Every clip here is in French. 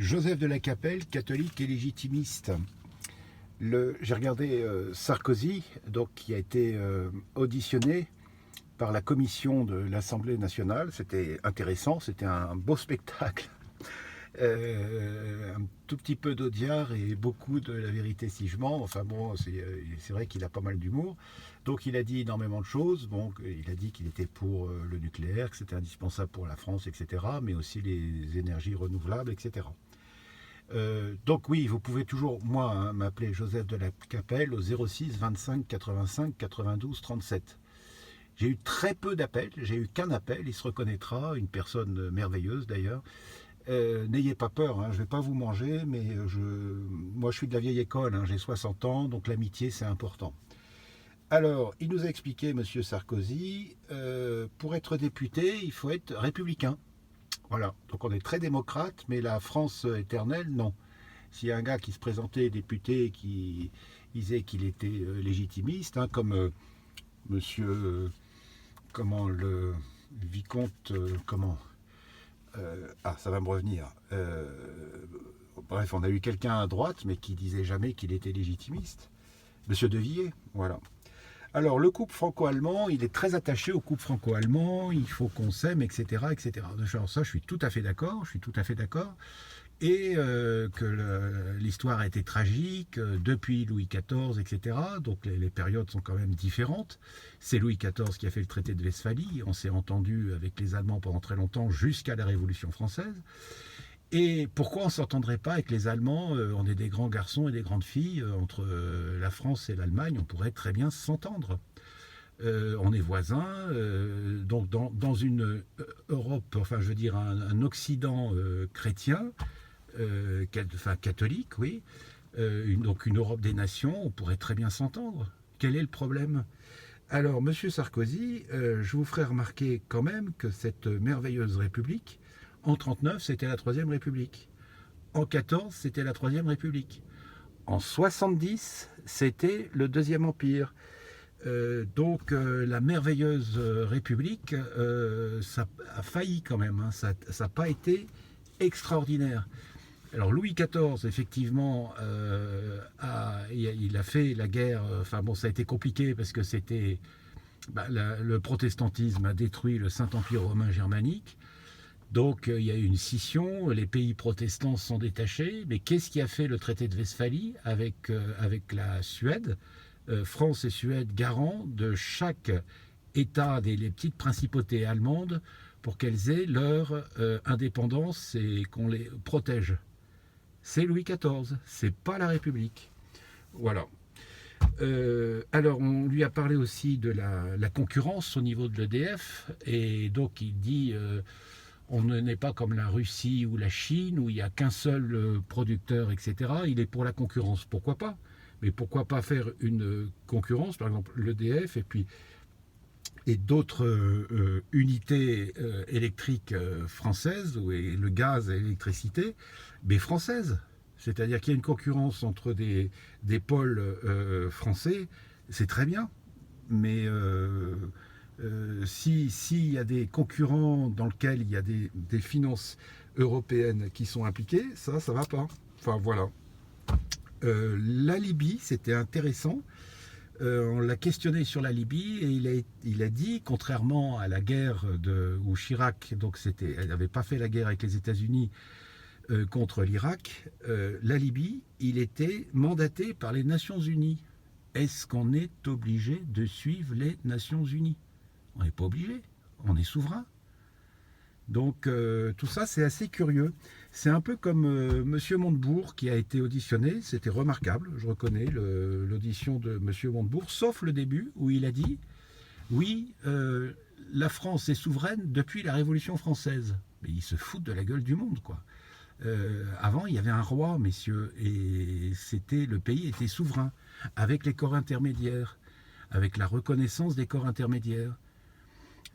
Joseph de la Capelle, catholique et légitimiste. J'ai regardé Sarkozy, donc, qui a été auditionné par la commission de l'Assemblée nationale. C'était intéressant, c'était un beau spectacle. Un tout petit peu d'audiard et beaucoup de la vérité si je mens. Enfin bon, c'est vrai qu'il a pas mal d'humour. Donc il a dit énormément de choses. Bon, il a dit qu'il était pour le nucléaire, que c'était indispensable pour la France, etc. Mais aussi les énergies renouvelables, etc. Donc oui, vous pouvez toujours, moi, hein, m'appeler Joseph de la Capelle au 06 25 85 92 37. J'ai eu très peu d'appels, j'ai eu qu'un appel, il se reconnaîtra, une personne merveilleuse d'ailleurs. N'ayez pas peur, hein, je ne vais pas vous manger, mais moi je suis de la vieille école, hein, j'ai 60 ans, donc l'amitié c'est important. Alors, il nous a expliqué, Monsieur Sarkozy, pour être député, il faut être républicain. Voilà, donc on est très démocrate, mais la France éternelle, non. S'il y a un gars qui se présentait député qui disait qu'il était légitimiste, hein, comme monsieur, comment, le vicomte, comment, ça va me revenir. Bref, on a eu quelqu'un à droite, mais qui disait jamais qu'il était légitimiste. Monsieur De Villiers, voilà. Alors, le couple franco-allemand, il est très attaché au couple franco-allemand, il faut qu'on s'aime, etc., etc. Alors ça, je suis tout à fait d'accord, Et que l'histoire a été tragique depuis Louis XIV, etc. Donc les périodes sont quand même différentes. C'est Louis XIV qui a fait le traité de Westphalie. On s'est entendu avec les Allemands pendant très longtemps, jusqu'à la Révolution française. Et pourquoi on ne s'entendrait pas avec les Allemands? On est des grands garçons et des grandes filles. Entre la France et l'Allemagne, on pourrait très bien s'entendre. On est voisins. Donc dans une Europe, enfin je veux dire un Occident chrétien, catholique, oui, donc une Europe des nations, on pourrait très bien s'entendre. Quel est le problème? Alors, Monsieur Sarkozy, je vous ferai remarquer quand même que cette merveilleuse République, en 1939, c'était la Troisième République. En 14, c'était la Troisième République. En 70, c'était le Deuxième Empire. Donc la merveilleuse République, ça a failli quand même, hein, ça n'a pas été extraordinaire. Alors Louis XIV, effectivement, il a fait la guerre. Enfin bon, ça a été compliqué parce que le protestantisme a détruit le Saint-Empire romain germanique. Donc il y a eu une scission, les pays protestants se sont détachés. Mais qu'est-ce qui a fait le traité de Westphalie avec la Suède? France et Suède garants de chaque État les petites principautés allemandes pour qu'elles aient leur indépendance et qu'on les protège. C'est Louis XIV, c'est pas la République. Voilà. Alors, on lui a parlé aussi de la concurrence au niveau de l'EDF, et donc il dit on n'est pas comme la Russie ou la Chine, où il n'y a qu'un seul producteur, etc. Il est pour la concurrence, pourquoi pas? Mais pourquoi pas faire une concurrence, par exemple l'EDF, et d'autres unités électriques françaises, et le gaz et l'électricité, mais françaises. C'est-à-dire qu'il y a une concurrence entre des pôles français, c'est très bien. Mais s'il y a des concurrents dans lesquels il y a des finances européennes qui sont impliquées, ça ne va pas. Enfin voilà. La Libye, c'était intéressant. On l'a questionné sur la Libye et il a dit, contrairement à la guerre où Chirac, donc elle n'avait pas fait la guerre avec les États-Unis contre l'Irak, la Libye, il était mandaté par les Nations Unies. Est-ce qu'on est obligé de suivre les Nations Unies? On n'est pas obligé, on est souverain. Donc tout ça, c'est assez curieux. C'est un peu comme Monsieur Montebourg qui a été auditionné. C'était remarquable, je reconnais l'audition de Monsieur Montebourg, sauf le début où il a dit « Oui, la France est souveraine depuis la Révolution française. » Mais ils se foutent de la gueule du monde, quoi. Avant, il y avait un roi, messieurs, et le pays était souverain, avec les corps intermédiaires, avec la reconnaissance des corps intermédiaires.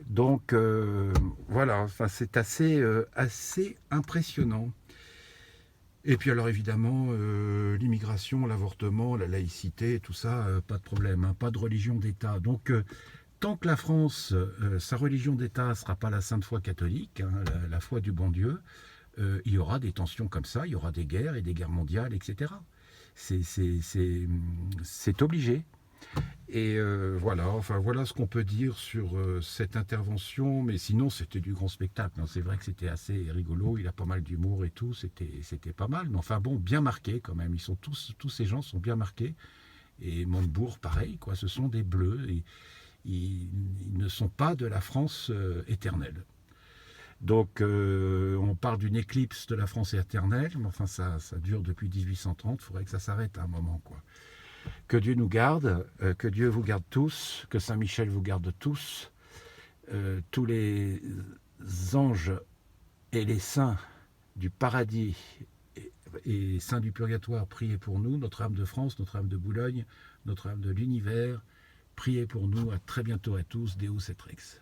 Donc voilà, enfin, c'est assez impressionnant. Et puis alors évidemment, l'immigration, l'avortement, la laïcité, tout ça, pas de problème, hein, pas de religion d'État. Donc tant que la France, sa religion d'État ne sera pas la sainte foi catholique, hein, la foi du bon Dieu, il y aura des tensions comme ça, il y aura des guerres et des guerres mondiales, etc. C'est obligé. Et voilà, enfin voilà ce qu'on peut dire sur cette intervention, mais sinon c'était du grand spectacle. C'est vrai que c'était assez rigolo, il a pas mal d'humour et tout, c'était pas mal, mais enfin bon, bien marqué quand même. Ils sont tous ces gens sont bien marqués. Et Montebourg, pareil, quoi, ce sont des bleus, et ils ne sont pas de la France éternelle. Donc on parle d'une éclipse de la France éternelle, mais enfin ça dure depuis 1830, il faudrait que ça s'arrête à un moment, quoi. Que Dieu nous garde, que Dieu vous garde tous, que Saint-Michel vous garde tous, tous les anges et les saints du paradis et saints du purgatoire, priez pour nous, notre âme de France, notre âme de Boulogne, notre âme de l'univers, priez pour nous, à très bientôt à tous, Deus et Rex.